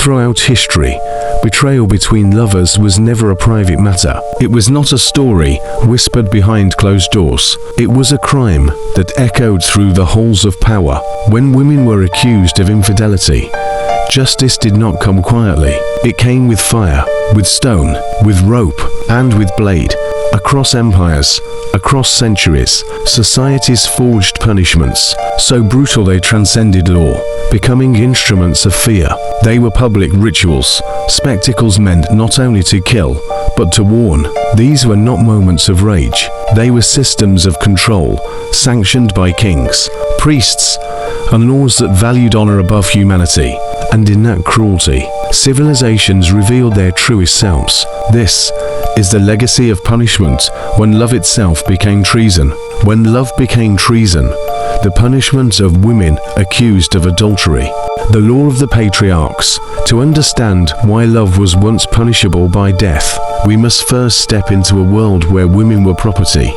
Throughout history, betrayal between lovers was never a private matter. It was not a story whispered behind closed doors. It was a crime that echoed through the halls of power. When women were accused of infidelity, justice did not come quietly. It came with fire, with stone, with rope, and with blade. Across empires, across centuries, societies forged punishments, so brutal they transcended law, becoming instruments of fear. They were public rituals, spectacles meant not only to kill, but to warn. These were not moments of rage. They were systems of control, sanctioned by kings, priests, and laws that valued honor above humanity. And in that cruelty, civilizations revealed their truest selves. This is the legacy of punishment when love itself became treason. When love became treason, the punishment of women accused of adultery. The law of the patriarchs. To understand why love was once punishable by death, we must first step into a world where women were property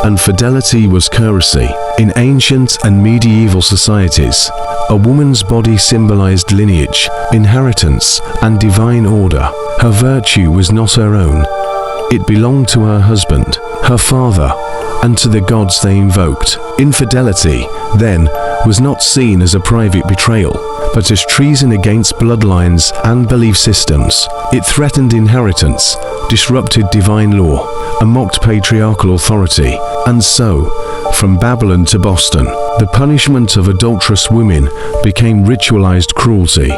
and fidelity was currency. In ancient and medieval societies, a woman's body symbolized lineage, inheritance, and divine order. Her virtue was not her own. It belonged to her husband, her father, and to the gods they invoked. Infidelity, then, was not seen as a private betrayal, but as treason against bloodlines and belief systems. It threatened inheritance, disrupted divine law, and mocked patriarchal authority. And so, from Babylon to Boston, the punishment of adulterous women became ritualized cruelty,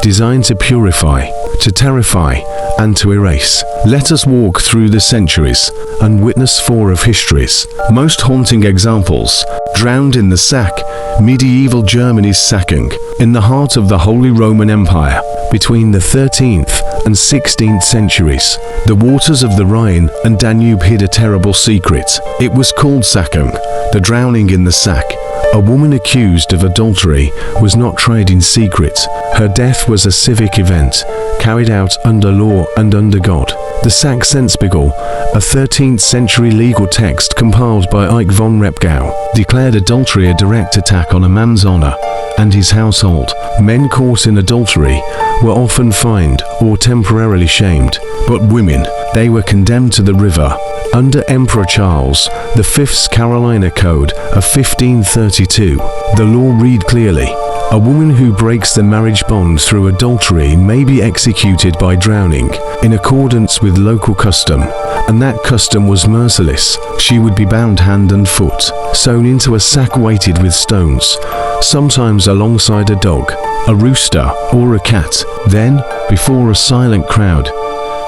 designed to purify, to terrify, and to erase. Let us walk through the centuries and witness four of history's most haunting examples. Drowned in the sack, medieval Germany's sacking. In the heart of the Holy Roman Empire, between the 13th and 16th centuries, the waters of the Rhine and Danube hid a terrible secret. It was called sacking, the drowning in the sack. A woman accused of adultery was not tried in secret. Her death was a civic event, carried out under law and under God. The Sacksenspiegel, a 13th century legal text compiled by Ike von Repgau, declared adultery a direct attack on a man's honor and his household. Men caught in adultery were often fined or temporarily shamed, but women, they were condemned to the river. Under Emperor Charles V's Carolina Code of 1532, the law read clearly: a woman who breaks the marriage bond through adultery may be executed by drowning, in accordance with local custom, and that custom was merciless. She would be bound hand and foot, sewn into a sack weighted with stones, sometimes alongside a dog, a rooster, or a cat. Then, before a silent crowd,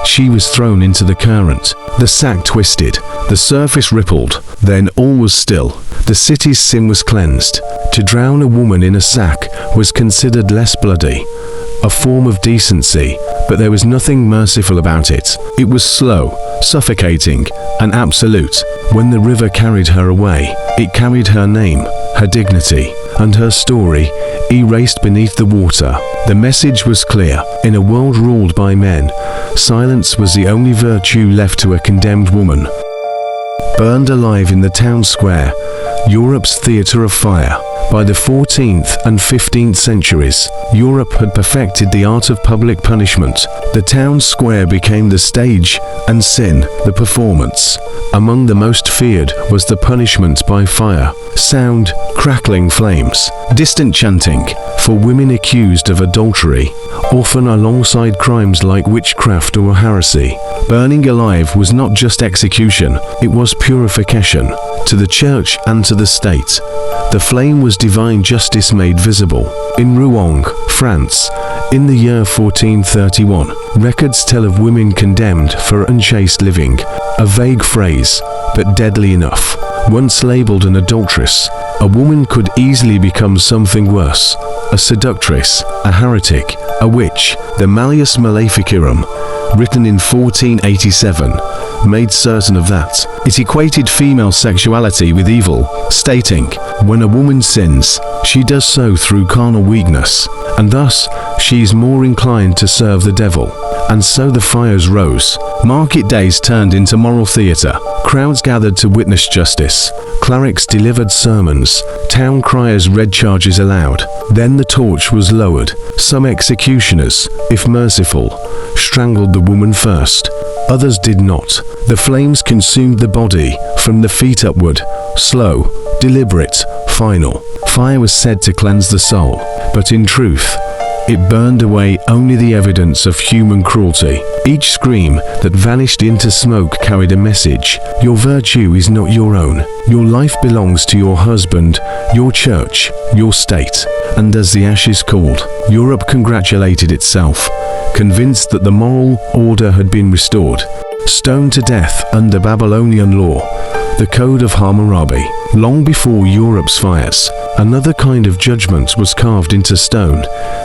she was thrown into the current. The sack twisted, the surface rippled, then all was still. The city's sin was cleansed. To drown a woman in a sack was considered less bloody, a form of decency, but there was nothing merciful about it. It was slow, suffocating, and absolute. When the river carried her away, it carried her name, her dignity, and her story erased beneath the water. The message was clear. In a world ruled by men, silence was the only virtue left to a condemned woman. Burned alive in the town square, Europe's theatre of fire. By the 14th and 15th centuries, Europe had perfected the art of public punishment. The town square became the stage, and sin, the performance. Among the most feared was the punishment by fire, sound, crackling flames, distant chanting, for women accused of adultery, often alongside crimes like witchcraft or heresy. Burning alive was not just execution, it was purification, to the church and to the state. The flame was divine justice made visible. In Rouen, France, in the year 1431, records tell of women condemned for unchaste living, a vague phrase, but deadly enough. Once labeled an adulteress, a woman could easily become something worse: a seductress, a heretic, a witch. The Malleus Maleficarum, written in 1487, made certain of that. It equated female sexuality with evil, stating, when a woman sins, she does so through carnal weakness, and thus she is more inclined to serve the devil. and so the fires rose. Market days turned into moral theatre. Crowds gathered to witness justice. Clerics delivered sermons. Town criers read charges aloud. Then the torch was lowered. Some executioners, if merciful, strangled the woman first. Others did not. The flames consumed the body, from the feet upward, slow, deliberate, final. Fire was said to cleanse the soul, but in truth, it burned away only the evidence of human cruelty. Each scream that vanished into smoke carried a message. Your virtue is not your own. Your life belongs to your husband, your church, your state. And as the ashes cooled, Europe congratulated itself, convinced that the moral order had been restored. Stoned to death under Babylonian law, the Code of Hammurabi. Long before Europe's fires, another kind of judgment was carved into stone,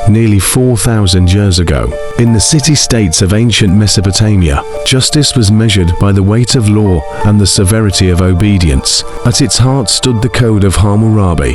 nearly 4,000 years ago. In the city-states of ancient Mesopotamia, justice was measured by the weight of law and the severity of obedience. At its heart stood the Code of Hammurabi,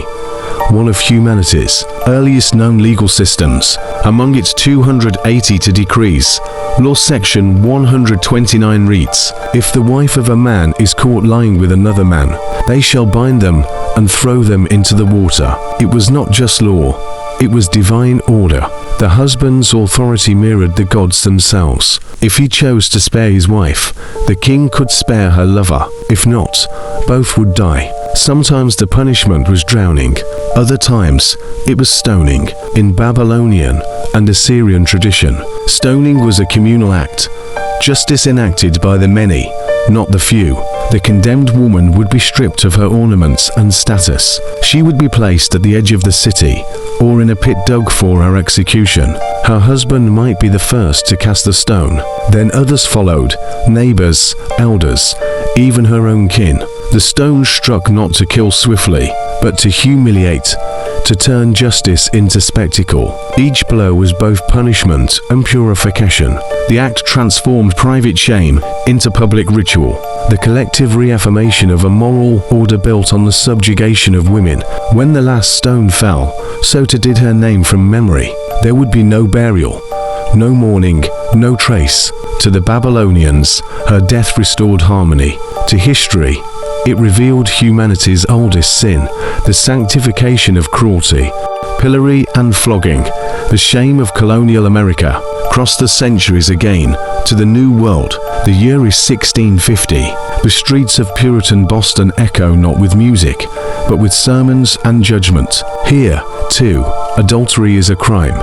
one of humanity's earliest known legal systems. Among its 282 decrees, Law Section 129 reads, "If the wife of a man is caught lying with another man, they shall bind them and throw them into the water." It was not just law, it was divine order. The husband's authority mirrored the gods themselves. If he chose to spare his wife, the king could spare her lover. If not, both would die. Sometimes the punishment was drowning, other times it was stoning. In Babylonian and Assyrian tradition, stoning was a communal act, justice enacted by the many, not the few. The condemned woman would be stripped of her ornaments and status. She would be placed at the edge of the city, or in a pit dug for her execution. Her husband might be the first to cast the stone. Then others followed, neighbors, elders, even her own kin. The stone struck not to kill swiftly, but to humiliate, to turn justice into spectacle. Each blow was both punishment and purification. The act transformed private shame into public ritual, the collective reaffirmation of a moral order built on the subjugation of women. When the last stone fell, so too did her name from memory. There would be no burial, no mourning, no trace. To the Babylonians, her death restored harmony. To history, it revealed humanity's oldest sin, the sanctification of cruelty. Pillory and flogging, the shame of colonial America, crossed the centuries again to the New World. The year is 1650. The streets of Puritan Boston echo not with music, but with sermons and judgment. Here, too, adultery is a crime,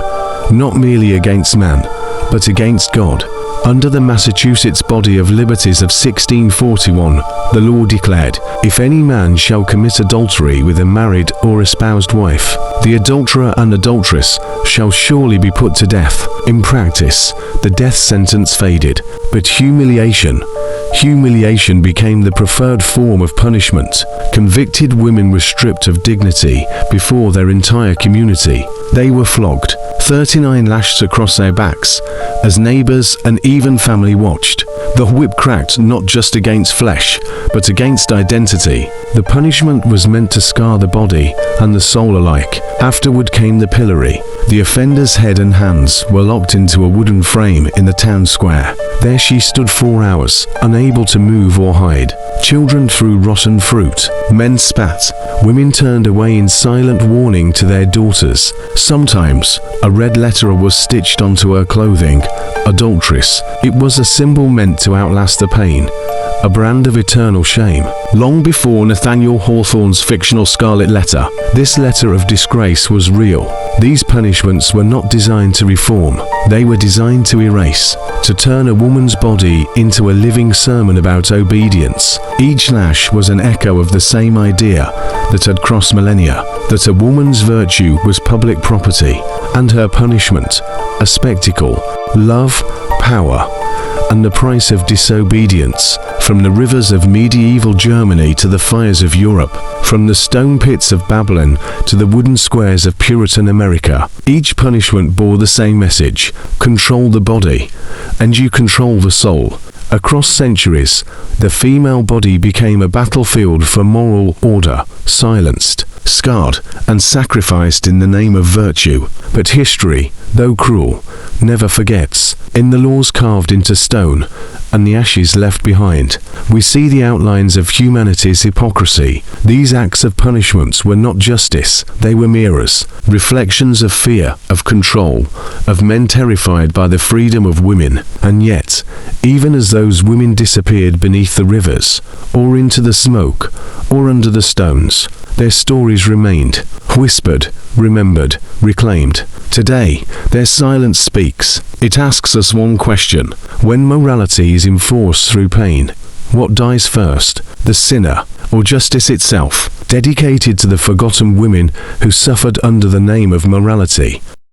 not merely against man, but against God. Under the Massachusetts Body of Liberties of 1641, the law declared, "If any man shall commit adultery with a married or espoused wife, the adulterer and adulteress shall surely be put to death." In practice, the death sentence faded, but humiliation became the preferred form of punishment. Convicted women were stripped of dignity before their entire community. They were flogged, 39 lashes across their backs, as neighbors and even family watched. The whip cracked not just against flesh, but against identity. The punishment was meant to scar the body and the soul alike. Afterward came the pillory. The offender's head and hands were locked into a wooden frame in the town square. There she stood 4 hours, unable to move or hide. Children threw rotten fruit. Men spat. Women turned away in silent warning to their daughters. Sometimes, a red letter was stitched onto her clothing. Adulteress. It was a symbol meant to outlast the pain, a brand of eternal shame. Long before Nathaniel Hawthorne's fictional Scarlet Letter, this letter of disgrace was real. These punishments were not designed to reform, they were designed to erase, to turn a woman's body into a living sermon about obedience. Each lash was an echo of the same idea that had crossed millennia, that a woman's virtue was public property, and her punishment, a spectacle. Love, power, and the price of disobedience. From the rivers of medieval Germany to the fires of Europe, from the stone pits of Babylon to the wooden squares of Puritan America, each punishment bore the same message: control the body, and you control the soul. Across centuries, the female body became a battlefield for moral order, silenced, scarred, and sacrificed in the name of virtue. But history, though cruel, never forgets. In the laws carved into stone, and the ashes left behind, we see the outlines of humanity's hypocrisy. These acts of punishments were not justice, they were mirrors, reflections of fear, of control, of men terrified by the freedom of women. And yet, even as those women disappeared beneath the rivers, or into the smoke, or under the stones, their stories remained, whispered, remembered, reclaimed. Today, their silence speaks. It asks us one question: when morality is enforced through pain, what dies first, the sinner, or justice itself? Dedicated to the forgotten women who suffered under the name of morality.